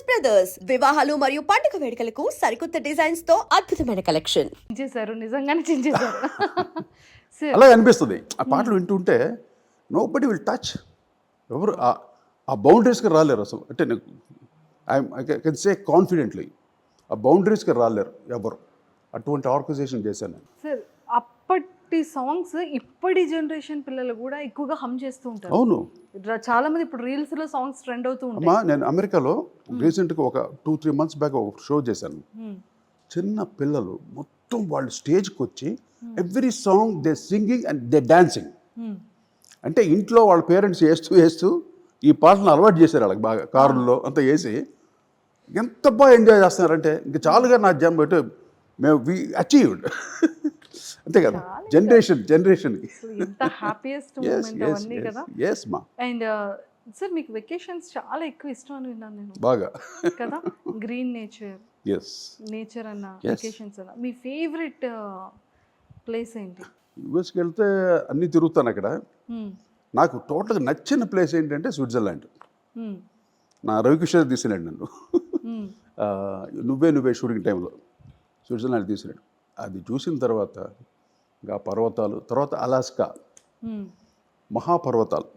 Brothers వివాహాలు మరియు పండుగ వేడుకలకు సరికొత్త డిజైన్స్ తో అద్భుతమైన కలెక్షన్ చించేశారు, నిజంగానే చించేశారు. అలా అనిపిస్తుంది ఆ పాటలు వింటుంటే. నో బడి విల్ టచ్, ఎవరు ఆ బౌండరీస్కి రాలేరు అసలు. అంటే ఐ కెన్ సే కాన్ఫిడెంట్లీ ఆ బౌండరీస్కి రాలేరు ఎవరు. అటువంటి ఆర్గనైజేషన్ చేశాను నేను. సార్ అప్పటి సాంగ్స్ ఇప్పటి జనరేషన్ పిల్లలు కూడా ఎక్కువగా హమ్ చేస్తూ ఉంటారు. అవును చాలా మంది ఇప్పుడు రీల్స్ లో సాంగ్స్ ట్రెండ్ అవుతూ ఉంటాయి. అమ్మా, నేను అమెరికాలో రీసెంట్గా ఒక 2-3 months బ్యాక్ ఒక షో చేశాను. చిన్న పిల్లలు మొత్తం వాళ్ళు స్టేజ్కి వచ్చి every song they singing and they dancing. అంటే ఇంట్లో వాళ్ళ పేరెంట్స్ వేస్తూ ఈ పాటలను అలవాటు చేశారు వాళ్ళకి బాగా, కారుల్లో అంతా వేసి ఎంత బాగా ఎంజాయ్ చేస్తున్నారంటే ఇంకా చాలుగా నా జన్మ అంటే మేము వి అచీవ్డ్. అంతే కదా జనరేషన్కి. ఎంత హ్యాపీయెస్ట్ మూమెంట్ అవన్నీ కదా. ఎస్ మా. అండ్ సార్ మీకు వెకేషన్స్ చాలా ఎక్కువ ఇష్టం అని విన్నాను నేను. బాగా కదా, గ్రీన్ నేచర్, ఎస్ నేచర్ అన్న, వెకేషన్స్ అన్న. మీ ఫేవరెట్ ప్లేస్ ఏంటి? యూఎస్కి వెళ్తే అన్నీ తిరుగుతాను అక్కడ. నాకు టోటల్గా నచ్చిన ప్లేస్ ఏంటంటే స్విట్జర్లాండ్. నా రవికిషోర్ తీసినాడు నన్ను నువ్వే షూటింగ్ టైంలో స్విట్జర్లాండ్ తీసినాడు. అది చూసిన తర్వాత ఇంకా పర్వతాలు, తర్వాత అలాస్కా మహాపర్వతాలు.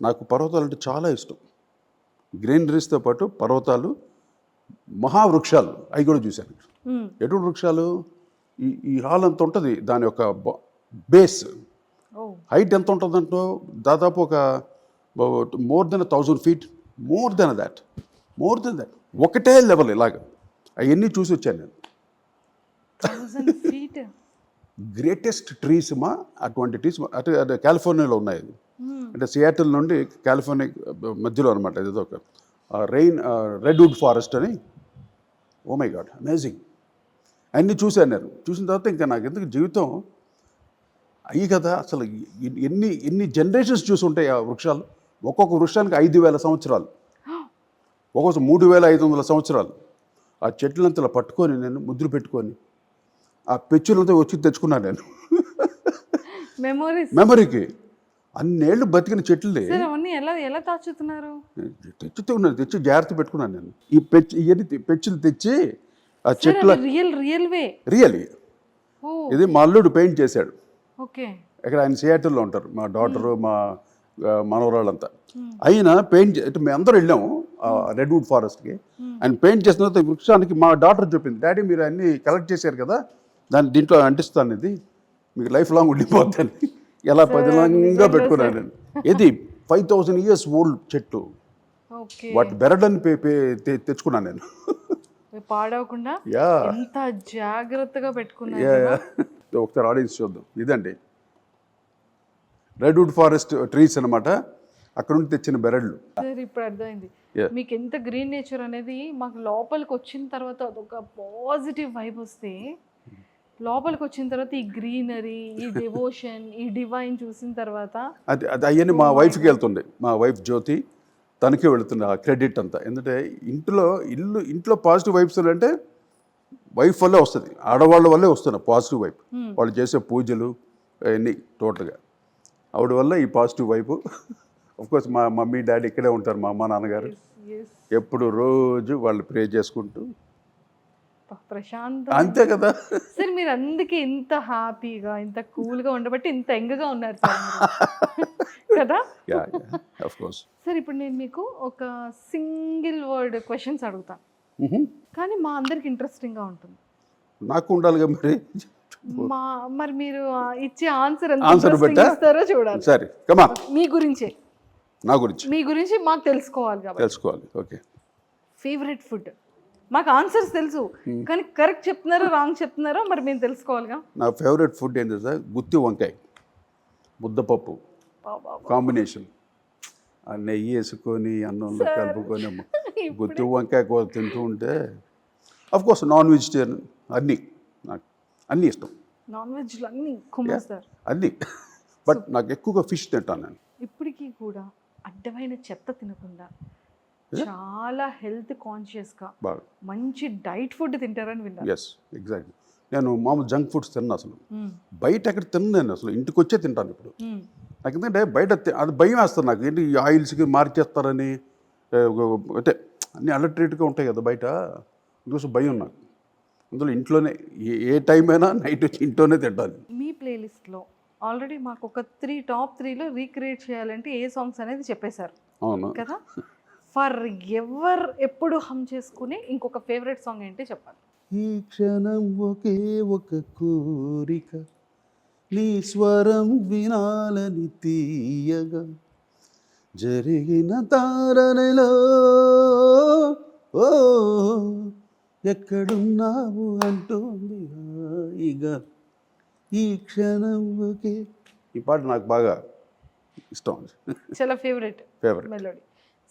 నాకు పర్వతాలు అంటే చాలా ఇష్టం. గ్రీనరీస్తో పాటు పర్వతాలు, మహావృక్షాలు అవి కూడా చూశాను. ఎటువంటి వృక్షాలు? ఈ హాల్ అంత ఉంటుంది, దాని యొక్క బేస్ హైట్ ఎంత ఉంటుందంటో దాదాపు ఒక more than 1000 feet, more than that. ఒకటే లెవెల్ ఇలాగ అవన్నీ చూసి వచ్చాను నేను. గ్రేటెస్ట్ ట్రీస్ మా, అటువంటి ట్రీస్ అంటే కాలిఫోర్నియాలో ఉన్నాయి. అంటే సియాటిల్ నుండి కాలిఫోర్నియా మధ్యలో అనమాట. ఏదో ఒక రెడ్వుడ్ ఫారెస్ట్ అని. Oh my God, amazing. అన్నీ చూశాను నేను. చూసిన తర్వాత ఇంకా నాకు ఎందుకు జీవితం అయ్యి కదా. అసలు ఎన్ని జనరేషన్స్ చూసి ఉంటాయి ఆ వృక్షాలు. ఒక్కొక్క వృక్షానికి 5000 సంవత్సరాలు, ఒక్కొక్క 3500 సంవత్సరాలు. ఆ చెట్లంతా పట్టుకొని నేను ముద్దులు పెట్టుకొని ఆ పెచ్చులంతా వచ్చి తెచ్చుకున్నాను నేను మెమరీకి. అన్నేళ్ళు బతికిన చెట్లే ఎలా దాచుతున్నారు? తెచ్చి జాగ్రత్త పెట్టుకున్నాను నేను. ఇవన్నీ పెచ్చులు తెచ్చి ఆ చెట్ల రియల్ ఇది మా అల్లుడు పెయింట్ చేశాడు. ఇక్కడ ఆయన సియాటిల్లో ఉంటారు, మా డాటరు, మా మనవరాళ్ళంతా. ఆయన పెయింట్ మేము అందరూ వెళ్ళాము రెడ్వుడ్ ఫారెస్ట్కి. ఆయన పెయింట్ చేసిన తర్వాత వృక్షానికి మా డాటర్ చెప్పింది, డాడీ మీరు అన్నీ కలెక్ట్ చేశారు కదా, దీంట్లో అంటిస్తాను, ఇది మీకు లైఫ్ లాంగ్ ఉండిపోతాను. ఎలా పదిలంగా పెట్టుకున్నాను నేను. ఇది 5000 years ఓల్డ్ చెట్టు. వాటి బెరడని తెచ్చుకున్నాను నేను. పాడవకుండా ఎంత జాగ్రత్తగా పెట్టుకున్నాను. ఒకసారి ఆడియన్స్ చూద్దాం. ఇదండి రెడ్వుడ్ ఫారెస్ట్ ట్రీస్ అనమాట, అక్కడ నుండి తెచ్చిన బెరళ్ళు. ఇప్పుడు అర్థమైంది మీకు ఎంత గ్రీన్ నేచర్ అనేది. మాకు లోపలికి వచ్చిన తర్వాత అదొక పాజిటివ్ వైబ్ వస్తే, లోపలికి వచ్చిన తర్వాత ఈ గ్రీనరీ, ఈ డివోషన్, ఈ డివైన్ చూసిన తర్వాత అది అవన్నీ మా వైఫ్కి వెళ్తుండే. మా వైఫ్ జ్యోతి, తనకే వెళుతుంది ఆ క్రెడిట్ అంతా. ఎందుకంటే ఇంట్లో పాజిటివ్ వైబ్స్ అంటే వైఫ్ వల్లే వస్తుంది, ఆడవాళ్ళ వల్లే వస్తున్నాయి పాజిటివ్ వైబ్. వాళ్ళు చేసే పూజలు అవన్నీ టోటల్గా ఆవిడ వల్ల ఈ పాజిటివ్ వైబ్. కోర్స్ మా మమ్మీ డాడీ ఇక్కడే ఉంటారు, మా అమ్మ నాన్నగారు ఎప్పుడు రోజు వాళ్ళు ప్రే చేసుకుంటూ ప్రశాంతం. అంతే కదా సార్, మీరు అందుకే ఇంత హ్యాపీగా, ఇంత కూల్గా ఉండబట్టి ఇంత యంగ్గా ఉన్నారు కదా. సార్ ఇప్పుడు నేను మీకు ఒక సింగిల్ వర్డ్ క్వశ్చన్స్ అడుగుతాను, కానీ మా అందరికి ఇంట్రెస్టింగ్గా ఉంటుంది. నాకు ఉండాలిగా మరి మీరు ఇచ్చే ఆన్సర్ ఇస్తారో చూడాలి. సరే, కమా. మీ గురించి మాకు తెలుసుకోవాలి. ఓకే. Favourite food. మాకు ఆన్సర్స్ తెలుసు, కానీ కరెక్ట్ చెప్తున్నారో రాంగ్ చెప్తున్నారో మరి మేము తెలుసుకోవాలిగా. నా ఫేవరెట్ ఫుడ్ ఏంటి సార్? గుత్తి వంకాయ, ముద్దపప్పు కాంబినేషన్. ఆ నెయ్యి వేసుకొని అన్నంలో కలుపుకొని గుత్తి వంకాయ కూర తింటూ ఉంటే, అఫ్కోర్స్ నాన్ వెజిటేరియన్ నాకు అన్నీ ఇష్టం. నాన్ వెజ్లో అన్నీ, బట్ నాకు ఎక్కువగా ఫిష్ తింటాను నేను. ఇప్పటికీ కూడా అడ్డమైన చెత్త తినకుండా చాలా హెల్త్ కాన్షియస్గా మంచి డైట్ ఫుడ్ తింటారని విన్నాను. Yes, exactly. నేను మామూలు జంక్ ఫుడ్స్ తిన్నా, అసలు బయట ఎక్కడ తిన్నాను నేను, అసలు ఇంటికి వచ్చే తింటాను ఇప్పుడు. నాకు ఎందుకంటే బయట అది భయం వేస్తుంది నాకు. ఏంటి ఈ ఆయిల్స్కి మార్చేస్తారని, అంటే అన్నీ అలర్టేట్గా ఉంటాయి కదా బయట, అందుకోసం భయం నాకు. అందులో ఇంట్లోనే ఏ టైం అయినా నైట్ వచ్చి ఇంట్లోనే తింటాను. మీ ప్లేలిస్ట్లో ఆల్రెడీ మాకు ఒక టాప్ 3లో రీక్రియేట్ చేయాలంటే ఏ సాంగ్స్ అనేది చెప్పేశారు అవును కదా. ఫర్ ఎవర్ ఎప్పుడు హమ్ చేసుకునే ఇంకొక ఫేవరెట్ సాంగ్ ఏంటి చెప్పాలి. ఈ క్షణం ఒకే ఒక కోరిక, నీ స్వరం వినాలని తీయగా, జరిగిన తారనలో ఓ ఎక్కడున్నావు అంటోంది హాయిగా, ఈ క్షణం ఒకే. ఈ పాట నాకు బాగా ఇష్టం, చాలా ఫేవరెట్ ఫేవరెట్. మెలోడీ.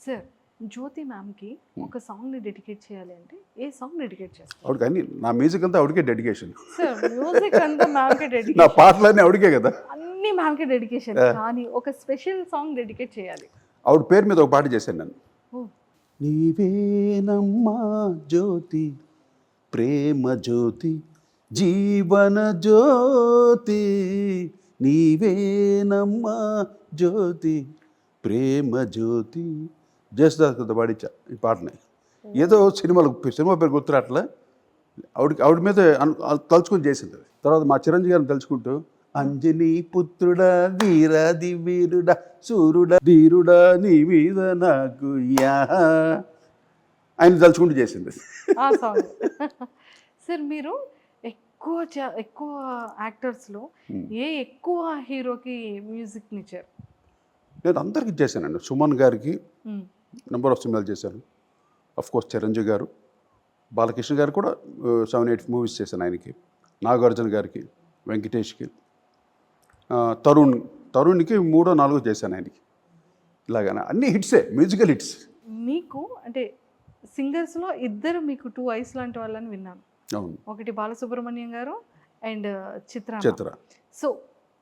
సార్, జ్యోతి మ్యామ్కి ఒక సాంగ్ని డెడికేట్ చేయాలి అంటే ఏ సాంగ్ డెడికేట్ చేస్తారు? ఆవిడకి అన్ని, నా మ్యూజిక్ అంతా ఆవిడకే డెడికేషన్. సార్, మ్యూజిక్ అంతా మ్యామ్కే నా డెడికేషన్, పాటలన్నీ ఆవిడకే కదా. అన్ని మ్యామ్కే డెడికేషన్, కానీ ఒక స్పెషల్ సాంగ్ డెడికేట్ చేయాలి. ఆవిడ పేరు మీద ఒక పాట చేశాను నేను. ఓ, నీవేనమ్మా జ్యోతి, ప్రేమ జ్యోతి, జీవన జ్యోతి, నీవేనమ్మా జ్యోతి, ప్రేమ జ్యోతి. జయసుదాస్ కదా పాడించా ఈ పాటని. ఏదో సినిమా పేరు గుర్తురాట్లా, ఆవిడ మీద తలుచుకొని చేసింది. తర్వాత మా చిరంజీవి గారిని తలుచుకుంటూ, అంజనీ పుత్రుడా వీరాది వీరుడా సూర్యుడా ధీరుడా నీ మీద నాకు యా, ఆయన తలుచుకుంటూ చేసింది ఆ సాంగ్. సార్, మీరు ఎక్కువ యాక్టర్స్లో ఎక్కువ హీరోకి మ్యూజిక్ని ఇచ్చారు? నేను అందరికీ చేశానండి. సుమన్ గారికి నెంబర్ ఆఫ్ సినిమాలు చేశాను. కోర్స్ చిరంజీవి గారు, బాలకృష్ణ గారు కూడా 7-8 మూవీస్ చేశాను ఆయనకి. నాగార్జున గారికి, వెంకటేష్కి, తరుణ్కి 3-4 చేశాను ఆయనకి. ఇలాగనే అన్ని హిట్సే, మ్యూజికల్ హిట్స్. మీకు అంటే సింగర్స్లో ఇద్దరు మీకు 2 ఐస్ లాంటి వాళ్ళని విన్నాను. అవును, ఒకటి బాలసుబ్రహ్మణ్యం గారు అండ్ చిత్ర. సో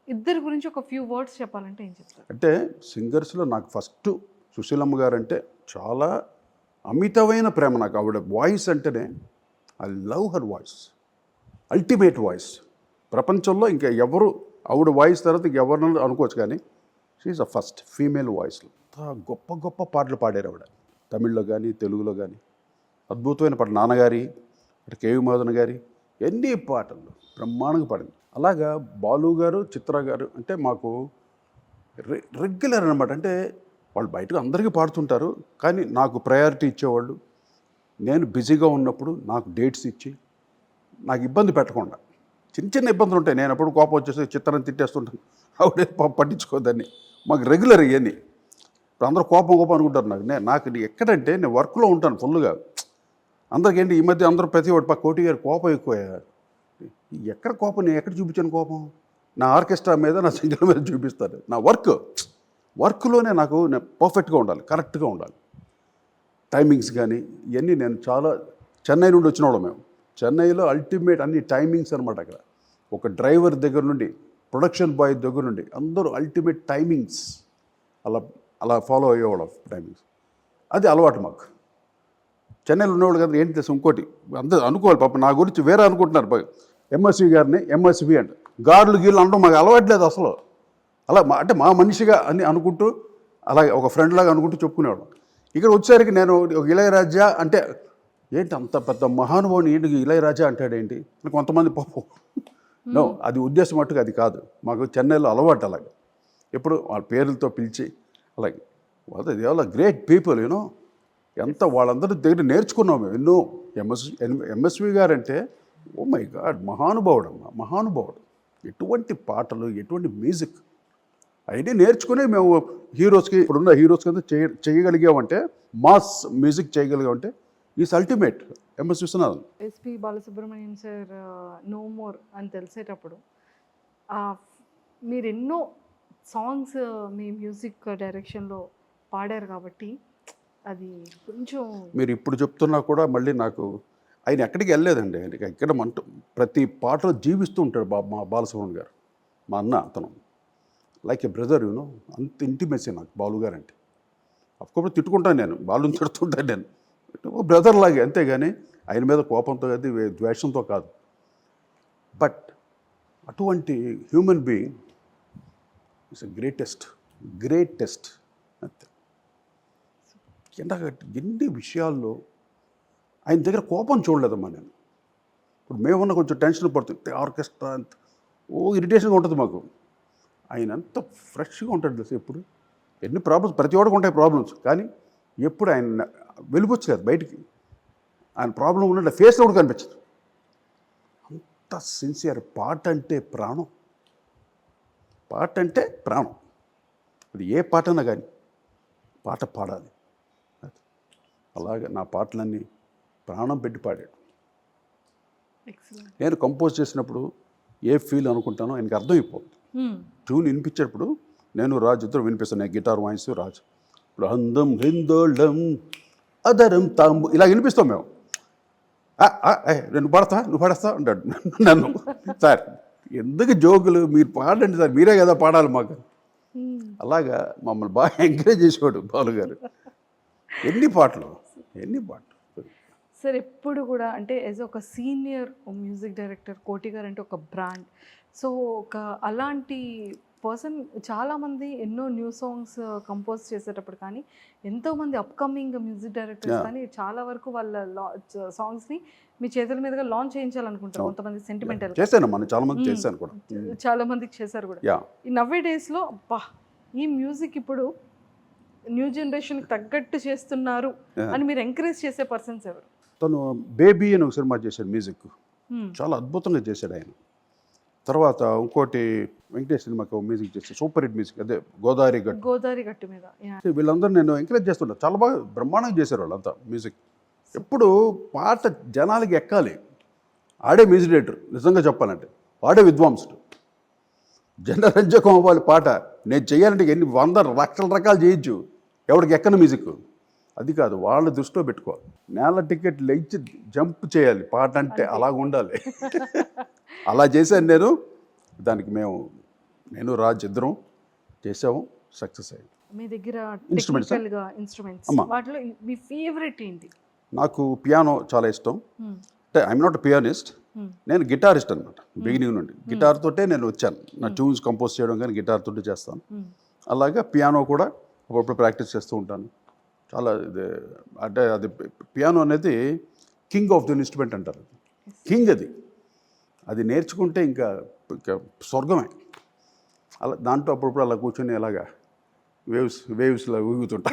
ఇద్దరు గురించి ఒక ఫ్యూ వర్డ్స్ చెప్పాలంటే ఏం చెప్తారు? అంటే సింగర్స్లో నాకు ఫస్ట్ సుశీలమ్మ గారు అంటే చాలా అమితమైన ప్రేమ నాకు. ఆవిడ వాయిస్ అంటేనే I love her voice, ultimate voice. ప్రపంచంలో ఇంకా ఎవరు ఆవిడ వాయిస్ తర్వాత ఇంకెవరినో అనుకోవచ్చు, కానీ షీఈస్ అ ఫస్ట్ ఫీమేల్ వాయిస్. గొప్ప గొప్ప పాటలు పాడారు ఆవిడ, తమిళ్లో కానీ తెలుగులో కానీ. అద్భుతమైన పాటలు, నాన్నగారి, అటు కేవి మోదన్ గారి ఎన్ని పాటలు బ్రహ్మాండంగా పాడింది. అలాగా బాలు గారు, చిత్ర గారు అంటే మాకు రెగ్యులర్ అనమాట. అంటే వాళ్ళు బయటకు అందరికీ పాడుతుంటారు, కానీ నాకు ప్రయారిటీ ఇచ్చేవాళ్ళు. నేను బిజీగా ఉన్నప్పుడు నాకు డేట్స్ ఇచ్చి, నాకు ఇబ్బంది పెట్టకుండా. చిన్న చిన్న ఇబ్బందులు ఉంటాయి, నేను ఎప్పుడు కోపం వచ్చేసి చిత్రాన్ని తిట్టేస్తుంటాను, ఆవిడే పట్టించుకోదాన్ని. మాకు రెగ్యులర్ ఇవన్నీ. ఇప్పుడు అందరూ కోపం అనుకుంటారు. నాకు ఎక్కడంటే నేను వర్క్లో ఉంటాను ఫుల్గా. అందరికేంటి ఈ మధ్య అందరూ ప్రతి ఒక్కటి కోటి గారు కోపం ఎక్కువ. ఎక్కడ కోపం, నేను ఎక్కడ చూపించాను కోపం? నా ఆర్కెస్ట్రా మీద, నా సింగర్ మీద చూపిస్తాను. నా వర్క్లోనే నాకు నేను పర్ఫెక్ట్గా ఉండాలి, కరెక్ట్గా ఉండాలి. టైమింగ్స్ కానీ ఇవన్నీ నేను చాలా, చెన్నై నుండి వచ్చిన వాళ్ళం మేము. చెన్నైలో అల్టిమేట్ అన్ని టైమింగ్స్ అనమాట. అక్కడ ఒక డ్రైవర్ దగ్గర నుండి, ప్రొడక్షన్ బాయ్ దగ్గర నుండి అందరూ అల్టిమేట్ టైమింగ్స్ అలా ఫాలో అయ్యేవాళ్ళం టైమింగ్స్. అది అలవాటు మాకు. చెన్నైలో ఉన్నవాళ్ళు కదా, ఏంటి తెలుసు ఇంకోటి అందరూ అనుకోవాలి పాప నా గురించి వేరే అనుకుంటున్నారు. ఎంఎస్వి గారిని ఎంఎస్వి అంటే గార్లు గీళ్ళు అనడం మాకు అలవాట్లేదు అసలు. అలా అంటే మా మనిషిగా అని అనుకుంటూ, అలాగే ఒక ఫ్రెండ్ లాగా అనుకుంటూ చెప్పుకునేవాడు. ఇక్కడ వచ్చేసరికి నేను ఇళయరాజా అంటే ఏంటి అంత పెద్ద మహానుభావుని ఏంటి ఇళయరాజా అంటాడేంటి అని కొంతమంది పాపం. నో, అది ఉద్దేశం మట్టుకు అది కాదు. మాకు చెన్నైలో అలవాటు అలాగే, ఎప్పుడు వాళ్ళ పేర్లతో పిలిచి అలాగే. వాళ్ళ గ్రేట్ పీపుల్ యూనో. ఎంత వాళ్ళందరి దగ్గర నేర్చుకున్నాం మేము ఎన్నో. ఎంఎస్వి గారు అంటే ఓ మై గాడ్, మహానుభావుడు అమ్మ, మహానుభావుడు. ఎటువంటి పాటలు, ఎటువంటి మ్యూజిక్ అవన్నీ నేర్చుకుని మేము హీరోస్కి, ఇప్పుడున్న హీరోస్ కింద చేయగలిగామంటే, మాస్ మ్యూజిక్ చేయగలిగామంటే is ultimate MS Viswanathan. SP Balasubrahmanyam sir no more అని తెలిసేటప్పుడు మీరు ఎన్నో సాంగ్స్ మీ మ్యూజిక్ డైరెక్షన్లో పాడారు కాబట్టి అది కొంచెం. మీరు ఇప్పుడు చెప్తున్నా కూడా మళ్ళీ నాకు ఆయన ఎక్కడికి వెళ్ళలేదండి. ఆయనకి ఎక్కడ ప్రతి పాటలో జీవిస్తూ ఉంటాడు మా బాలసుబ్రహ్మణ్యం గారు. మా అన్న అతను లైక్ ఏ బ్రదర్ యూనో. అంత ఇంటిమెసీ నాకు బాలు గారు అంటే. అఫ్కోర్స్ తిట్టుకుంటాను నేను, బాలుని తిడుతుంటాను నేను, బ్రదర్ లాగే, అంతేగాని ఆయన మీద కోపంతో కాదు, ద్వేషంతో కాదు. బట్ అటువంటి హ్యూమన్ బీయింగ్ ఇస్ గ్రేటెస్ట్ అంతే. ఎన్ని విషయాల్లో ఆయన దగ్గర కోపం చూడలేదమ్మా నేను. ఇప్పుడు మేమున్న కొంచెం టెన్షన్ పడుతుంది, ఆర్కెస్ట్రా అంత ఇరిటేషన్గా ఉంటుంది మాకు. ఆయన అంత ఫ్రెష్గా ఉంటాడు తెలుసు. ఎప్పుడు ఎన్ని ప్రాబ్లమ్స్, ప్రతి ఒక్కడికి ఉంటాయి ప్రాబ్లమ్స్, కానీ ఎప్పుడు ఆయన వెలుగొచ్చు కదా బయటికి. ఆయన ప్రాబ్లం ఉన్నట్టు ఫేస్లో కూడా కనిపించదు. అంత సిన్సియర్. పాట అంటే ప్రాణం, పాట అంటే ప్రాణం. అది ఏ పాటనా కానీ పాట పాడాలి. అలాగే నా పాటలన్నీ ప్రాణం పెట్టి పాడాడు. నేను కంపోజ్ చేసినప్పుడు ఏ ఫీల్ అనుకుంటానో ఆయనకి అర్థమైపోతుంది. ట్యూన్ వినిపించేటప్పుడు నేను రాజు ఇద్దరు వినిపిస్తాను. నేను గిటార్ వాయిస్ రాజు. ఇప్పుడు అందం హిందోళం అదరం తాంబు ఇలా వినిపిస్తాం మేము. నువ్వు పాడేస్తా అంటాడు నన్ను. సార్ ఎందుకు జోకులు, మీరు పాడండి సార్, మీరే కదా పాడాలి మాకు. అలాగా మమ్మల్ని బాగా ఎంకరేజ్ చేసేవాడు బాలుగారు. ఎన్ని పాటలు. సార్ ఎప్పుడు కూడా అంటే యాజ్ ఒక సీనియర్ మ్యూజిక్ డైరెక్టర్ కోటి గారు అంటే ఒక బ్రాండ్. సో ఒక అలాంటి పర్సన్ చాలామంది ఎన్నో న్యూ సాంగ్స్ కంపోజ్ చేసేటప్పుడు కానీ ఎంతోమంది అప్కమింగ్ మ్యూజిక్ డైరెక్టర్స్ కానీ చాలా వరకు వాళ్ళ సాంగ్స్ని మీ చేతుల మీదుగా లాంచ్ చేయించాలనుకుంటారు. కొంతమంది సెంటిమెంటల్ చేశాను, మనం చాలా మంది చేశాను కూడా, చాలా మందికి చేశారు కూడా. ఈ నవ్వే డేస్లో అబ్బా ఈ మ్యూజిక్ ఇప్పుడు న్యూ జనరేషన్కి తగ్గట్టు చేస్తున్నారు అని మీరు ఎంకరేజ్ చేసే పర్సన్స్ ఎవరు? తను బేబీ అని ఒక సినిమా చేశాడు, మ్యూజిక్ చాలా అద్భుతంగా చేశాడు ఆయన. తర్వాత ఇంకోటి వెంకటేష్ సినిమాకి మ్యూజిక్ చేశాడు, సూపర్ హిట్ మ్యూజిక్, అదే గోదావరి గట్టు మీద. వీళ్ళందరూ నేను ఎంకరేజ్ చేస్తుంటా, చాలా బాగా బ్రహ్మాండంగా చేశారు వాళ్ళంతా మ్యూజిక్. ఎప్పుడు పాట జనాలకి ఎక్కాలి. ఆడే మ్యూజిక్ డైరెక్టర్ నిజంగా చెప్పాలంటే, వాడే విద్వాంసుడు. జనరంజకం అవ్వాలి పాట. నేను చేయాలంటే ఎన్ని 100 లక్షల రకాలు చేయొచ్చు, ఎవరికి ఎక్కని మ్యూజిక్ అది కాదు. వాళ్ళ దృష్టిలో పెట్టుకోవాలి. నేల టికెట్లు ఇచ్చి జంప్ చేయాలి పాట అంటే, అలాగ ఉండాలి. అలా చేశాను నేను. దానికి నేను రాజ్ ఇద్దరం చేసాము, సక్సెస్ అయ్యాం. మీ దగ్గర ఇన్స్ట్రుమెంట్స్ వాటిలో మీ ఫేవరెట్ ఏంటి? నాకు పియానో చాలా ఇష్టం. అంటే ఐఎమ్ నాట్ పియానిస్ట్, నేను గిటారిస్ట్ అనమాట బిగినింగ్ నుండి. గిటార్ తోటే నేను వచ్చాను. నా ట్యూన్స్ కంపోజ్ చేయడం కానీ గిటార్ తోటి చేస్తాను. అలాగే పియానో కూడా అప్పుడప్పుడు ప్రాక్టీస్ చేస్తూ ఉంటాను. చాలా ఇది అంటే అది పియానో అనేది కింగ్ ఆఫ్ ది ఇన్స్ట్రుమెంట్ అంటారు. కింగ్ అది నేర్చుకుంటే ఇంకా స్వర్గమే. అలా దాంట్లో అప్పుడప్పుడు అలా కూర్చొని అలాగా వేవ్స్లా ఊగుతుంటా.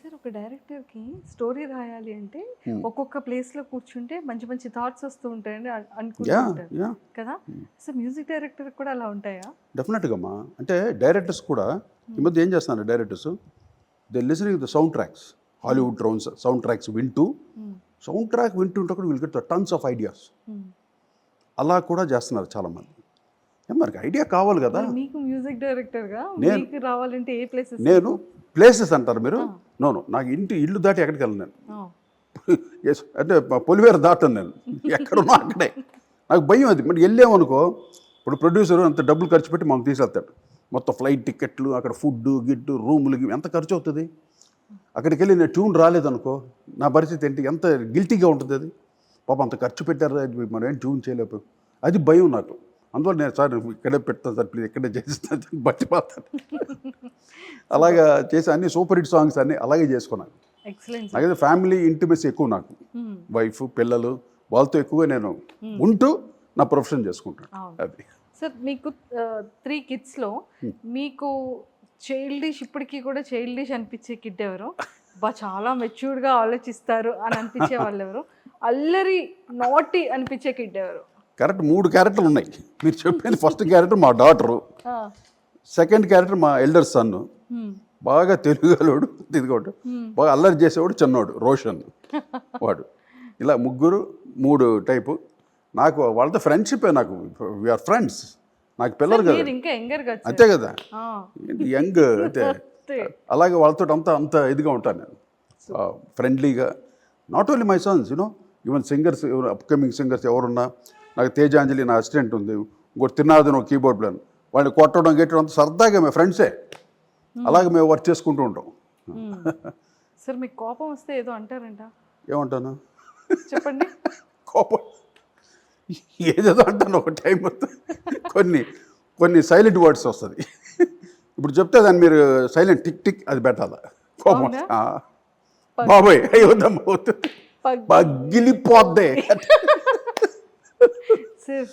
సార్ ఒక డైరెక్టర్కి స్టోరీ రాయాలి అంటే ఒక్కొక్క ప్లేస్లో కూర్చుంటే మంచి మంచి థాట్స్ వస్తూ ఉంటాయని అనుకుంటారు కదా. సో మ్యూజిక్ డైరెక్టర్ కూడా అలా ఉంటాయా? డెఫినెట్గా అమ్మా. అంటే డైరెక్టర్స్ కూడా ఈ మధ్య ఏం చేస్తున్నారు directors, they listening the sound tracks, Hollywood sound tracks sound track వింటుంటే will get the tons of ideas. అలా కూడా చేస్తున్నారు చాలామంది. మరి ఐడియా కావాలి కదా. మీకు మ్యూజిక్ డైరెక్టర్గా మీకు రావాలంటే ఏ ప్లేసెస్? నేను ప్లేసెస్ అంటారు మీరు? నోను, నాకు ఇల్లు దాటి ఎక్కడికి వెళ్ళను నేను. అంటే పొలివేరు దాటను నేను, ఎక్కడున్నా అక్కడే. నాకు భయం అది. మరి వెళ్ళామనుకో, ఇప్పుడు ప్రొడ్యూసర్ అంత డబ్బులు ఖర్చు పెట్టి మాకు తీసుకెళ్తాడు. మొత్తం ఫ్లైట్ టికెట్లు, అక్కడ ఫుడ్ గిడ్డు రూములు ఎంత ఖర్చు అవుతుంది. అక్కడికి వెళ్ళి నేను ట్యూన్ రాలేదనుకో, నా పరిస్థితి ఏంటి, ఎంత గిల్టీగా ఉంటుంది అది. పాపం అంత ఖర్చు పెట్టారు, మనం ఏం ట్యూన్ చేయలేకపోయాం. అది భయం నాకు. అందువల్ల నేను సార్ ఇక్కడే పెడతాను సార్, ప్లీజ్ ఇక్కడే చేస్తాను, బట్టిపోతాను. అలాగా చేసి అన్ని సూపర్ హిట్ సాంగ్స్ అన్నీ అలాగే చేసుకున్నాను. నాకైతే ఫ్యామిలీ ఇంటిమసీ ఎక్కువ. నాకు వైఫ్ పిల్లలు వాళ్ళతో ఎక్కువగా నేను ఉంటూ నా ప్రొఫెషన్ చేసుకుంటాను. అది సార్ మీకు 3 kidsలో మీకు చైల్డిష్, ఇప్పటికీ కూడా చైల్డిష్ అనిపించే కిడ్ ఎవరు? చాలా మెచ్యూర్డ్గా ఆలోచిస్తారు అని అనిపించే వాళ్ళు ఎవరు? అల్లరి నాటి అనిపించే కిడ్ ఎవరు? కరెక్ట్ 3 క్యారెక్టర్లు ఉన్నాయి మీరు చెప్పేది. ఫస్ట్ క్యారెక్టర్ మా డాటరు, సెకండ్ క్యారెక్టర్ మా ఎల్డర్ సన్, బాగా తెలుగులోడు ఇదిగోడు, బాగా అల్లరి చేసేవాడు చిన్నోడు రోషన్ వాడు. ఇలా 3 టైపు. నాకు వాళ్ళతో ఫ్రెండ్షిపే. నాకు వీఆర్ ఫ్రెండ్స్. నాకు పిల్లలు కదా, అంతే కదా, యంగ్ అంటే. అలాగే వాళ్ళతో అంత ఇదిగా ఉంటాను నేను, ఫ్రెండ్లీగా. Not only my Sons, even singers, upcoming singers ఎవరున్నా. నాకు తేజాంజలి నా అసిస్టెంట్ ఉంది, ఇంకోటి తిన్నాదని ఒక కీబోర్డ్ ప్లేయర్. వాళ్ళని కొట్టడం గెట్టడం అంత సరదాగా మేము ఫ్రెండ్సే. అలాగే మేము వర్క్ చేసుకుంటూ ఉంటాం. సార్ మీకు కోపం వస్తే ఏదో అంటారంట, ఏమంటాను చెప్పండి? కోపం ఏదేదో అంటాను. ఒక టైం కొన్ని సైలెంట్ వర్డ్స్ వస్తుంది. ఇప్పుడు చెప్తే దాన్ని మీరు సైలెంట్ టిక్ టిక్ అది పెట్టాలా. కోపం బాబాయ్ అయ్యోదమ్మ పగిలిపోద్ది సార్